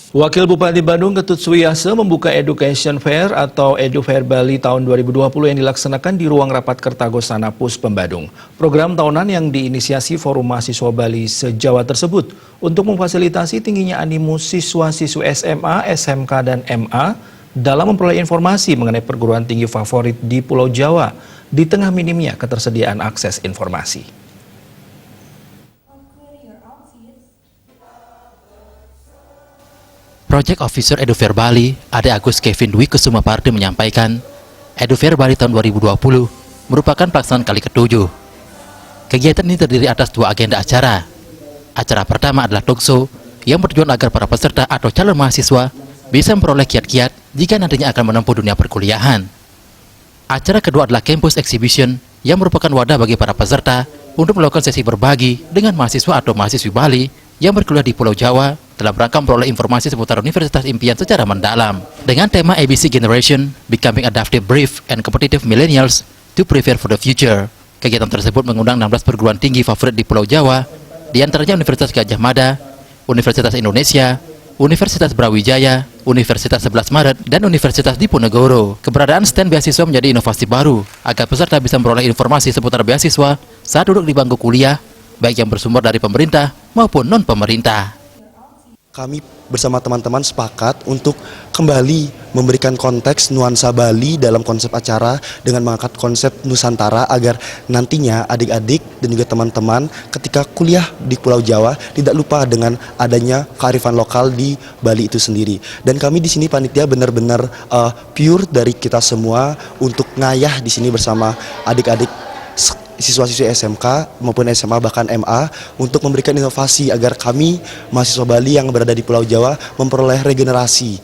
Wakil Bupati Bandung Ketut Suwiyase membuka Education Fair atau Edu Fair Bali tahun 2020 yang dilaksanakan di ruang rapat Kertagosana Puspem Badung. Program tahunan yang diinisiasi Forum Mahasiswa Bali se-Jawa tersebut untuk memfasilitasi tingginya animo siswa-siswi SMA, SMK, dan MA dalam memperoleh informasi mengenai perguruan tinggi favorit di Pulau Jawa di tengah minimnya ketersediaan akses informasi. Project Officer Edu Fair Bali, Ade Agus Kevin Dwi Kusuma Pardi menyampaikan, Edu Fair Bali tahun 2020 merupakan pelaksanaan kali ke-7. Kegiatan ini terdiri atas 2 agenda acara. Acara pertama adalah talkshow yang bertujuan agar para peserta atau calon mahasiswa bisa memperoleh kiat-kiat jika nantinya akan menempuh dunia perkuliahan. Acara kedua adalah Campus Exhibition yang merupakan wadah bagi para peserta untuk melakukan sesi berbagi dengan mahasiswa atau mahasiswi Bali yang berkuliah di Pulau Jawa dalam rangka memperoleh informasi seputar Universitas Impian secara mendalam. Dengan tema ABC Generation, Becoming Adaptive, Brave, and Competitive Millennials to Prepare for the Future. Kegiatan tersebut mengundang 16 perguruan tinggi favorit di Pulau Jawa, di antaranya Universitas Gadjah Mada, Universitas Indonesia, Universitas Brawijaya, Universitas 11 Maret, dan Universitas Diponegoro. Keberadaan stand beasiswa menjadi inovasi baru agar peserta bisa memperoleh informasi seputar beasiswa saat duduk di bangku kuliah, baik yang bersumber dari pemerintah maupun non-pemerintah. Kami bersama teman-teman sepakat untuk kembali memberikan konteks nuansa Bali dalam konsep acara dengan mengangkat konsep Nusantara agar nantinya adik-adik dan juga teman-teman ketika kuliah di Pulau Jawa tidak lupa dengan adanya kearifan lokal di Bali itu sendiri. Dan kami di sini panitia benar-benar pure dari kita semua untuk ngayah di sini bersama adik-adik siswa-siswi SMK maupun SMA bahkan MA untuk memberikan inovasi agar kami mahasiswa Bali yang berada di Pulau Jawa memperoleh regenerasi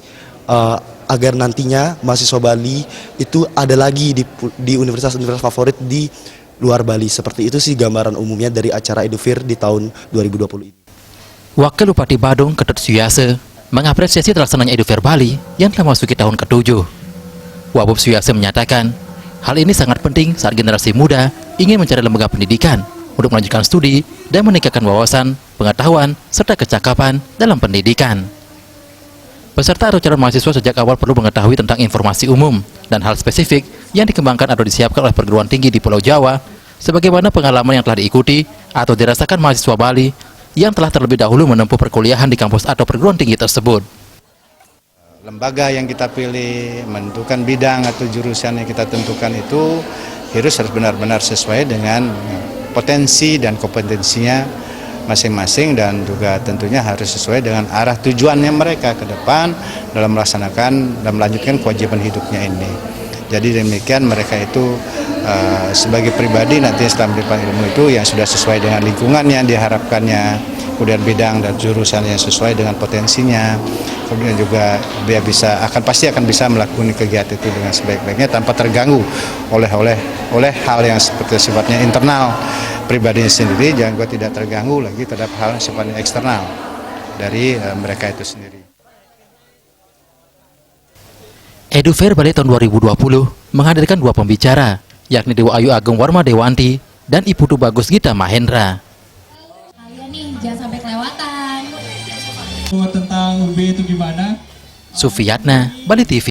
agar nantinya mahasiswa Bali itu ada lagi di universitas-universitas favorit di luar Bali. Seperti itu sih gambaran umumnya dari acara Edu Fair di tahun 2020 ini. Wakil Bupati Badung Ketut Suwiyase mengapresiasi terlaksananya Edu Fair Bali yang telah memasuki tahun ke-7. Wabub Suwiyase menyatakan, hal ini sangat penting saat generasi muda ingin mencari lembaga pendidikan untuk melanjutkan studi dan meningkatkan wawasan, pengetahuan, serta kecakapan dalam pendidikan. Peserta atau calon mahasiswa sejak awal perlu mengetahui tentang informasi umum dan hal spesifik yang dikembangkan atau disiapkan oleh perguruan tinggi di Pulau Jawa, sebagaimana pengalaman yang telah diikuti atau dirasakan mahasiswa Bali yang telah terlebih dahulu menempuh perkuliahan di kampus atau perguruan tinggi tersebut. Lembaga yang kita pilih, menentukan bidang atau jurusan yang kita tentukan itu harus benar-benar sesuai dengan potensi dan kompetensinya masing-masing dan juga tentunya harus sesuai dengan arah tujuannya mereka ke depan dalam melaksanakan dan melanjutkan kewajiban hidupnya ini. Jadi demikian mereka itu sebagai pribadi nanti setelah mendapatkan ilmu itu yang sudah sesuai dengan lingkungannya diharapkannya, kemudian bidang dan jurusan yang sesuai dengan potensinya, kemudian juga dia pasti akan bisa melakukan kegiatan itu dengan sebaik-baiknya tanpa terganggu oleh hal yang seperti sifatnya internal pribadinya sendiri, jangan juga tidak terganggu lagi terhadap hal yang sifatnya eksternal dari mereka itu sendiri. Edu Fair Bali tahun 2020 menghadirkan 2 pembicara, yakni Dewa Ayu Ageng Warma Dewanti dan Iputu Bagus Gita Mahendra. Kalian nih jangan sampai kelewatan. Tentang UB itu gimana? Sufiyatna, Bali TV.